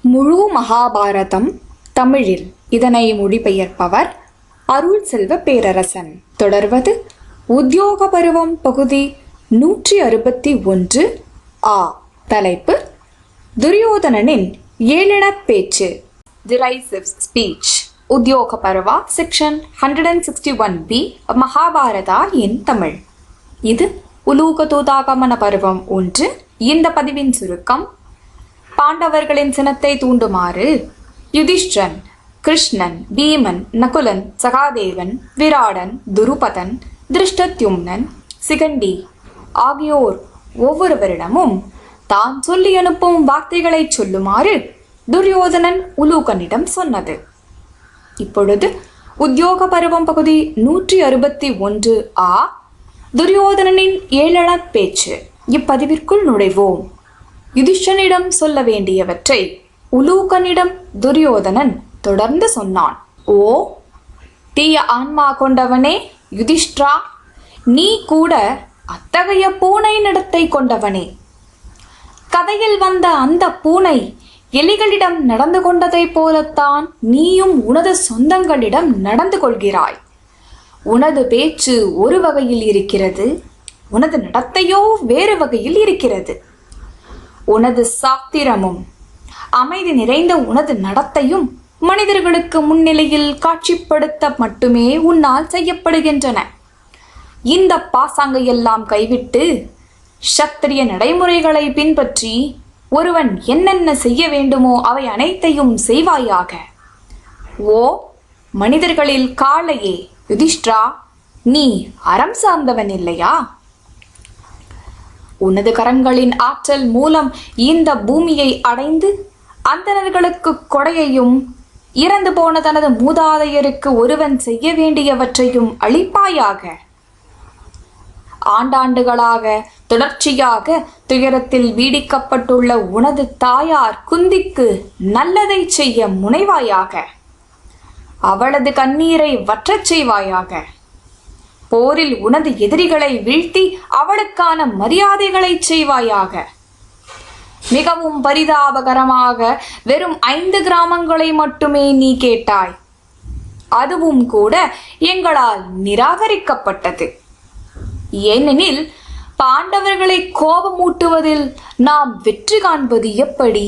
முழு மகாபாரதம் தமிழில் இதனை மொழிபெயர்ப்பவர் அருள் செல்வ பேரரசன். தொடர்வது உத்தியோக பருவம் பகுதி 161 ஆ. தலைப்பு துரியோதனனின் ஏளனப் பேச்சு. Derisive speech. உத்தியோக பருவா செக்ஷன் 161B மகாபாரதா இன் தமிழ். இது உலூக தூதாகமன பருவம் 1. இந்த பதிவின் சுருக்கம்: பாண்டவர்களின் சினத்தை தூண்டுமாறு யுதிஷ்டிரன், கிருஷ்ணன், பீமன், நகுலன், சகாதேவன், விராடன், துருபதன், திருஷ்டத்யும்னன், சிகண்டி ஆகியோர் ஒவ்வொருவரிடமும் தான் சொல்லி அனுப்பும் வார்த்தைகளை சொல்லுமாறு துரியோதனன் உலூகனிடம் சொன்னது. இப்பொழுது உத்தியோக பருவம் பகுதி 161 ஆ. துரியோதனனின் ஏளனப் பேச்சு. இப்பதிவிற்குள் நுழைவோம். யுதிஷ்டனிடம் சொல்ல வேண்டியவற்றை உலூகனிடம் துரியோதனன் தொடர்ந்து சொன்னான். ஓ தீய ஆன்மா கொண்டவனே யுதிஷ்டிரா, நீ கூட அத்தகைய பூனை நடத்தை கொண்டவனே. கதையில் வந்த அந்த பூனை எலிகளிடம் நடந்து கொண்டதைப் போலத்தான் நீயும் உனது சொந்தங்களிடம் நடந்து கொள்கிறாய். உனது பேச்சு ஒரு வகையில் இருக்கிறது, உனது நடத்தையோ வேறு வகையில் இருக்கிறது. உனது சாத்திரமும் அமைதி நிறைந்த உனது நடத்தையும் மனிதர்களுக்கு முன்னிலையில் காட்சிப்படுத்த மட்டுமே உன்னால் செய்யப்படுகின்றன. இந்த பாசாங்கையெல்லாம் கைவிட்டு சத்திரிய நடைமுறைகளை பின்பற்றி ஒருவன் என்னென்ன செய்ய வேண்டுமோ அவை அனைத்தையும் செய்வாயாக. ஓ மனிதர்களில் காளையே யுதிஷ்டிரா, நீ அறம் சார்ந்தவன் இல்லையா? உனது கரங்களின் ஆற்றல் மூலம் இந்த பூமியை அடைந்து அந்தணர்களுக்கு கொடையையும் இறந்து போன தனது மூதாதையருக்கு ஒருவன் செய்ய வேண்டியவற்றையும் அளிப்பாயாக. ஆண்டாண்டுகளாக தொடர்ச்சியாக துயரத்தில் வீடிக்கப்பட்டுள்ள உனது தாயார் குந்திக்கு நல்லதை செய்ய முனைவாயாக. அவளது கண்ணீரை வற்றச் செய்வாயாக. போரில் உனது எதிரிகளை வீழ்த்தி அவளுக்கான மரியாதைகளை செய்வாயாக. மிகவும் பரிதாபகரமாக வெறும் 5 கிராமங்களை மட்டுமே நீ கேட்டாய். அதுவும் கூட எங்களால் நிராகரிக்கப்பட்டது. ஏனெனில் பாண்டவர்களை கோபமூட்டுவதில் நாம் வெற்றி காண்பது எப்படி,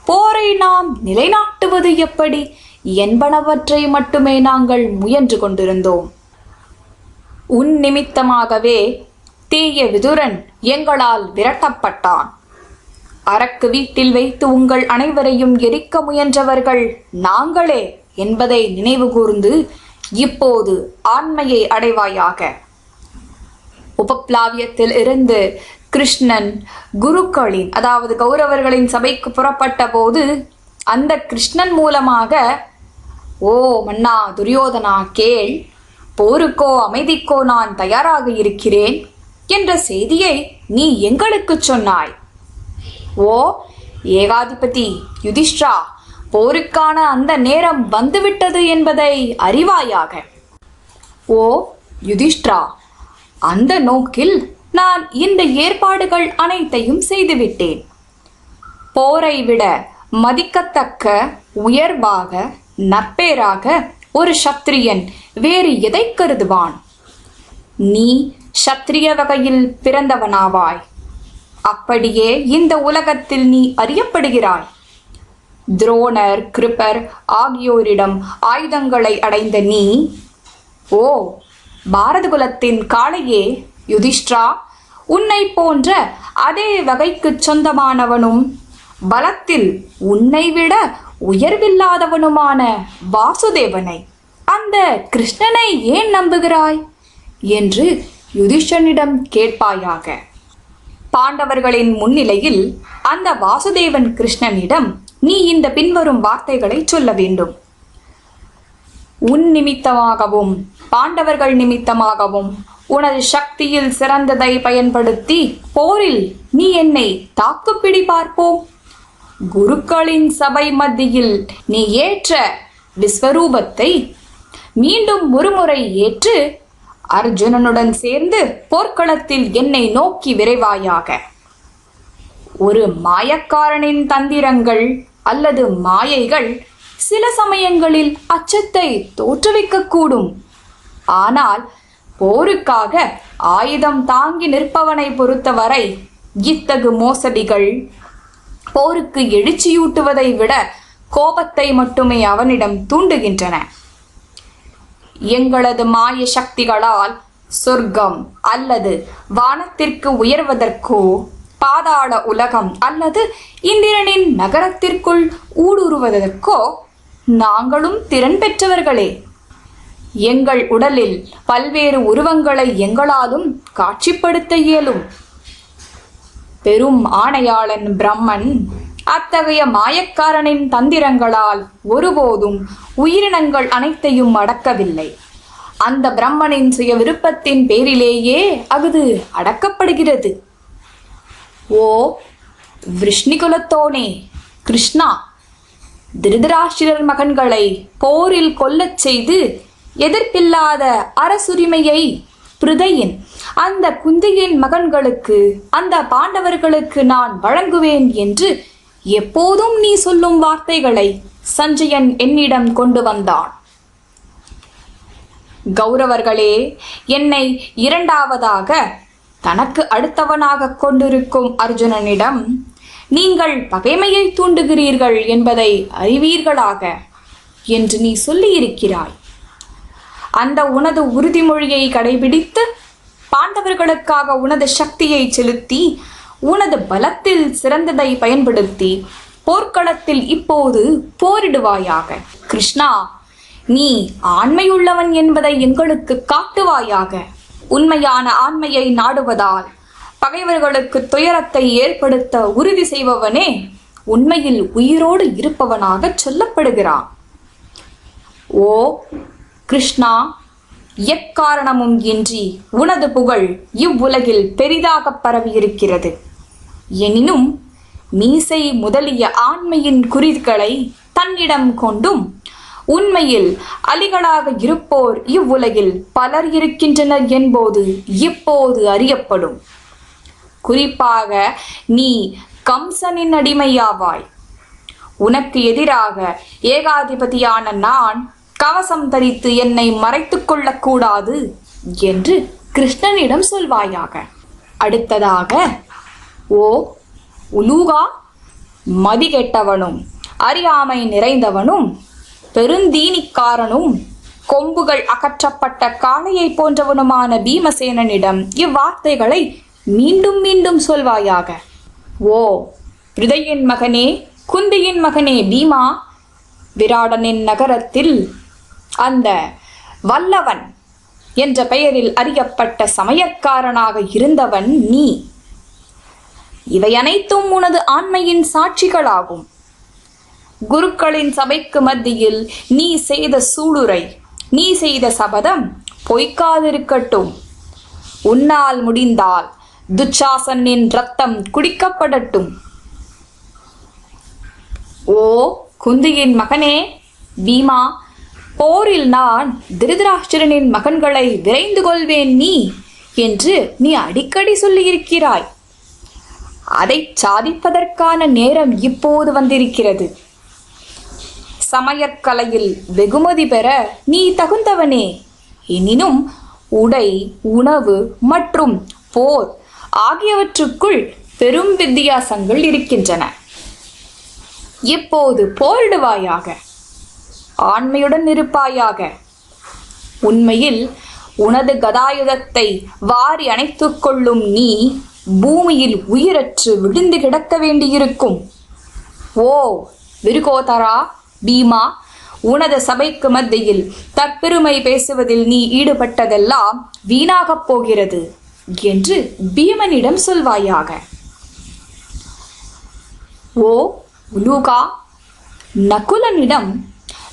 போரை நாம் நிலைநாட்டுவது எப்படி என்பனவற்றை மட்டுமே நாங்கள் முயன்று கொண்டிருந்தோம். உன் நிமித்தமாகவே தீய விதுரன் எங்களால் விரட்டப்பட்டான். அரக்கு வீட்டில் வைத்து உங்கள் அனைவரையும் எரிக்க முயன்றவர்கள் நாங்களே என்பதை நினைவு கூர்ந்து இப்போது ஆண்மையை அடைவாயாக. உபப்ளாவியத்தில் இருந்து கிருஷ்ணன் குருக்களின் அதாவது கௌரவர்களின் சபைக்கு புறப்பட்ட போது அந்த கிருஷ்ணன் மூலமாக, ஓ மன்னா துரியோதனா கேள், போருக்கோ அமைதிக்கோ நான் தயாராக இருக்கிறேன் என்ற செய்தியை நீ எங்களுக்கு சொன்னாய். ஓ ஏகாதிபதி யுதிஷ்டிரா, போருக்கான அந்த நேரம் வந்துவிட்டது என்பதை அறிவாயாக. ஓ யுதிஷ்டிரா, அந்த நோக்கில் நான் இந்த ஏற்பாடுகள் அனைத்தையும் செய்துவிட்டேன். போரை விட மதிக்கத்தக்க உயர்வாக நற்பேராக ஒரு சத்திரியன் வேறு எதை கருதுவான்? நீ சத்திரிய வகையில் பிறந்தவனாவாய். அப்படியே இந்த உலகத்தில் நீ அறியப்படுகிறாய். துரோணர், கிருபர் ஆகியோரிடம் ஆயுதங்களை அடைந்த நீ, ஓ பாரத குலத்தின் காளையே யுதிஷ்டிரா, உன்னை போன்ற அதே வகைக்கு சொந்தமானவனும் பலத்தில் உன்னை விட உயர்வில்லாதவனுமான வாசுதேவனை, அந்த கிருஷ்ணனை ஏன் நம்புகிறாய் என்று யுதிஷ்டனிடம் கேட்பாயாக. பாண்டவர்களின் முன்னிலையில் அந்த வாசுதேவன் கிருஷ்ணனிடம் நீ இந்த பின்வரும் வார்த்தைகளை சொல்ல வேண்டும். உன் நிமித்தமாகவும் பாண்டவர்கள் நிமித்தமாகவும் உனது சக்தியில் சிறந்ததை பயன்படுத்தி போரில் நீ என்னை தாக்குப்பிடி பார்ப்போம். குருக்களின் சபை மத்தியில் நீ ஏற்ற விஸ்வரூபத்தை மீண்டும் ஒருமுறை ஏற்று அர்ஜுனனுடன் சேர்ந்து போர்க்களத்தில் என்னை நோக்கி விரைவாயாக. ஒரு மாயக்காரனின் தந்திரங்கள் அல்லது மாயைகள் சில சமயங்களில் அச்சத்தை தோற்றுவிக்கக்கூடும். ஆனால் போருக்காக ஆயுதம் தாங்கி நிற்பவனை பொறுத்தவரை இத்தகு மோசடிகள் போருக்கு எழுச்சியூட்டுவதை விட கோபத்தை மட்டுமே அவனிடம் தூண்டுகின்றன. எங்களது மாய சக்திகளால் சொர்க்கம் அல்லது வானத்திற்கு உயர்வதற்கோ, பாதாள உலகம் அல்லது இந்திரனின் நகரத்திற்குள் ஊடுருவதற்கோ நாங்களும் திறன் பெற்றவர்களே. எங்கள் உடலில் பல்வேறு உருவங்களை எங்களாலும் காட்சிப்படுத்த இயலும். பெரும் ஆணையாளன் பிரம்மன் அத்தகைய மாயக்காரனின் தந்திரங்களால் ஒருபோதும் உயிரினங்கள் அனைத்தையும் அடக்கவில்லை. அந்த பிரம்மனின் சுய விருப்பத்தின் பேரிலேயே அது அடக்கப்படுகிறது. ஓ விஷ்ணுகுலத்தோனே கிருஷ்ணா, திருதராஷ்டிரர் மகன்களை போரில் கொல்லச் செய்து எதிர்ப்பில்லாத அரசுரிமையை பிருதையின் அந்த குந்தியின் மகன்களுக்கு, அந்த பாண்டவர்களுக்கு நான் வழங்குவேன் என்று எப்போதும் நீ சொல்லும் வார்த்தைகளை சஞ்சயன் என்னிடம் கொண்டு வந்தான். கௌரவர்களே, என்னை இரண்டாவதாக தனக்கு அடுத்தவனாக கொண்டிருக்கும் அர்ஜுனனிடம் நீங்கள் பகைமையை தூண்டுகிறீர்கள் என்பதை அறிவீர்களாக என்று நீ சொல்லியிருக்கிறாய். அந்த உனது உறுதிமொழியை கடைபிடித்து பாண்டவர்களுக்காக உனது சக்தியை செலுத்தி உனது பலத்தில் சிறந்ததை பயன்படுத்தி போர்க்களத்தில் இப்போது போரிடுவாயாக. கிருஷ்ணா, நீ ஆண்மையுள்ளவன் என்பதை எங்களுக்கு காட்டுவாயாக. உண்மையான ஆண்மையை நாடுவதால் பகைவர்களுக்கு துயரத்தை ஏற்படுத்த உறுதி செய்பவனே உண்மையில் உயிரோடு இருப்பவனாக சொல்லப்படுகிறான். ஓ கிருஷ்ணா, எக்காரணமும் இன்றி உனது புகழ் இவ்வுலகில் பெரிதாக பரவியிருக்கிறது. எனினும் மீசை முதலிய ஆண்மையின் குறிகளை தன்னிடம் கொண்டும் உண்மையில் அலிகளாக இருப்போர் இவ்வுலகில் பலர் இருக்கின்றனர் என்பது இப்போது அறியப்படும். குறிப்பாக நீ கம்சனின் அடிமையாவாய். உனக்கு எதிராக ஏகாதிபதியான நான் கவசம் தரித்து என்னை மறைத்துக் கொள்ளக்கூடாது என்று கிருஷ்ணனிடம் சொல்வாயாக. அடுத்ததாக, ஓ உலூகா, மதிகெட்டவனும் அறியாமை நிறைந்தவனும் பெருந்தீனிக்காரனும் கொம்புகள் அகற்றப்பட்ட காளையை போன்றவனுமான பீமசேனனிடம் இவ்வார்த்தைகளை மீண்டும் மீண்டும் சொல்வாயாக. ஓ பிருதையின் மகனே, குந்தியின் மகனே பீமா, விராடனின் நகரத்தில் அந்த வல்லவன் என்ற பெயரில் அறியப்பட்ட சமயக்காரனாக இருந்தவன் நீ. இவை அனைத்தும் உனது ஆண்மையின் சாட்சிகளாகும். குருக்களின் சபைக்கு மத்தியில் நீ செய்த சூளுரை, நீ செய்த சபதம் பொய்க்காதிருக்கட்டும். உன்னால் முடிந்தால் துச்சாசனின் ரத்தம் குடிக்கப்படட்டும். ஓ குந்தியின் மகனே பீமா, போரில் நான் திருதராஷ்டிரனின் மகன்களை விரைந்து கொள்வேன் என்று நீ அடிக்கடி சொல்லியிருக்கிறாய். அதை சாதிப்பதற்கான நேரம் இப்போது வந்திருக்கிறது. சமயக்கலையில் வெகுமதி பெற நீ தகுந்தவனே. எனினும் உடை, உணவு மற்றும் போர் ஆகியவற்றுக்குள் பெரும் வித்தியாசங்கள் இருக்கின்றன. இப்போது போரிடுவாயாக. ஆண்மையுடன் இருப்பாயாக. உண்மையில் உனது கதாயுதத்தை வாரி அணைத்துக் கொள்ளும் நீ பூமியில் உயிரற்று விழுந்து கிடக்க வேண்டியிருக்கும். ஓ விருகோதரா, பீமா, உனது சபைக்கு மத்தியில் தற்பெருமை பேசுவதில் நீ ஈடுபட்டதெல்லாம் வீணாகப் போகிறது என்று பீமனிடம் சொல்வாயாக. ஓ உலூகா, நகுலனிடம்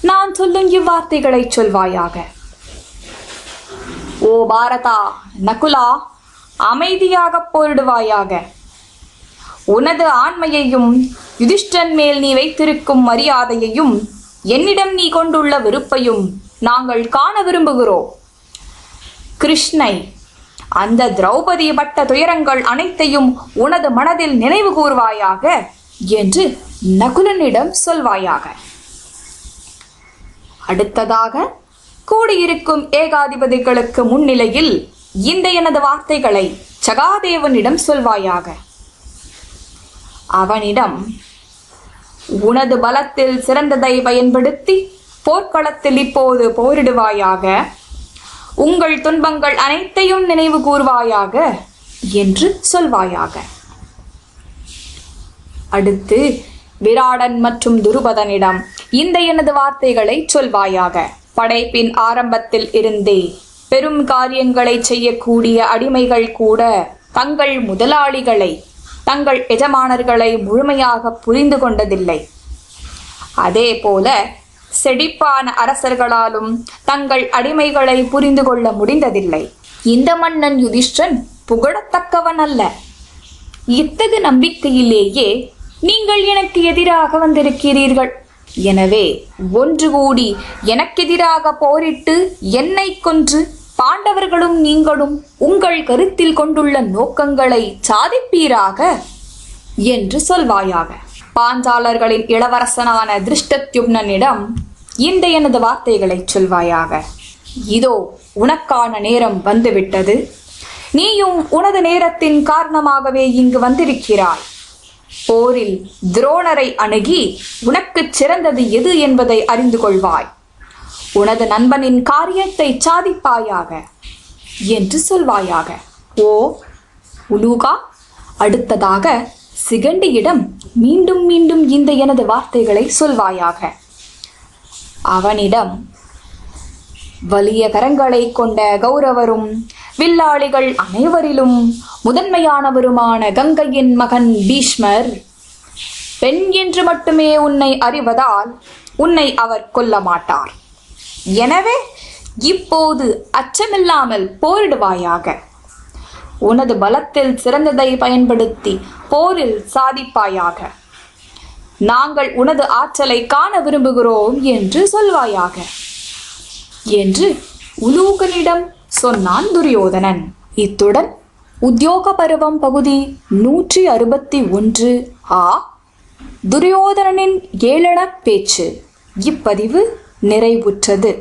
நான் சொல்லும் இவ்வார்த்தைகளை சொல்வாயாக. ஓ பாரதா, நகுலா, அமைதியாக போரிடுவாயாக. உனது ஆண்மையையும் யுதிஷ்டன் மேல் நீ வைத்திருக்கும் மரியாதையையும் என்னிடம் நீ கொண்டுள்ள வெறுப்பையும் நாங்கள் காண விரும்புகிறோம். கிருஷ்ணை, அந்த திரௌபதி பட்ட துயரங்கள் அனைத்தையும் உனது மனதில் நினைவு கூர்வாயாக என்று நகுலனிடம் சொல்வாயாக. அடுத்ததாக கூடியிருக்கும் ஏகாதிபதிகளுக்கு முன்னிலையில் இந்த எனது வார்த்தைகளை சகாதேவனிடம் சொல்வாயாக. அவனிடம், உனது பலத்தில் சிறந்ததை பயன்படுத்தி போர்க்களத்தில் இப்போது போரிடுவாயாக. உங்கள் துன்பங்கள் அனைத்தையும் நினைவு கூர்வாயாக என்று சொல்வாயாக. அடுத்து விராடன் மற்றும் துருபதனிடம் இந்த எனது வார்த்தைகளை சொல்வாயாக. படைப்பின் ஆரம்பத்தில் இருந்தே பெரும் காரியங்களை செய்யக்கூடிய அடிமைகள் கூட தங்கள் முதலாளிகளை, தங்கள் எஜமானர்களை முழுமையாக புரிந்து கொண்டதில்லை. அதே போல செழிப்பான அரசர்களாலும் தங்கள் அடிமைகளை புரிந்து கொள்ள முடிந்ததில்லை. இந்த மன்னன் யுதிஷ்டன் புகழத்தக்கவன் அல்ல. இத்தகு நம்பிக்கையிலேயே நீங்கள் எனக்கு எதிராக வந்திருக்கிறீர்கள். எனவே ஒன்று கூடி எனக்கெதிராக போரிட்டு என்னை கொன்று பாண்டவர்களும் நீங்களும் உங்கள் கருத்தில் கொண்டுள்ள நோக்கங்களை சாதிப்பீராக என்று சொல்வாயாக. பாஞ்சாலர்களின் இளவரசனான திருஷ்டத்யும்னனிடம் இந்த எனது வார்த்தைகளை சொல்வாயாக. இதோ உனக்கான நேரம் வந்துவிட்டது. நீயும் உனது நேரத்தின் காரணமாகவே இங்கு வந்திருக்கிறாய். போரில் துரோணரை அணுகி உனக்கு சிறந்தது எது என்பதை அறிந்து கொள்வாய். உனது நண்பனின் காரியத்தை சாதிப்பாயாக என்று சொல்வாயாக. ஓ உலூகா! அடுத்ததாக சிகண்டியிடம் மீண்டும் மீண்டும் இந்த எனது வார்த்தைகளை சொல்வாயாக. அவனிடம், வலிய கரங்களை கொண்ட கௌரவரும் வில்லாளிகள் அனைவரிலும் முதன்மையானவருமான கங்கையின் மகன் பீஷ்மர் பெண் என்று மட்டுமே உன்னை அறிவதால் உன்னை அவர் கொல்ல மாட்டார். எனவே இப்போது அச்சமில்லாமல் போரிடுவாயாக. உனது பலத்தில் சிறந்ததை பயன்படுத்தி போரில் சாதிப்பாயாக. நாங்கள் உனது ஆற்றலை காண விரும்புகிறோம் என்று சொல்வாயாக என்று உலூகனிடம் சொன்னான் துரியோதனன். இத்துடன் உத்தியோக பருவம் பகுதி 161 துரியோதனனின் ஏளனப் பேச்சு இப்பதிவு நிறைவுற்றது.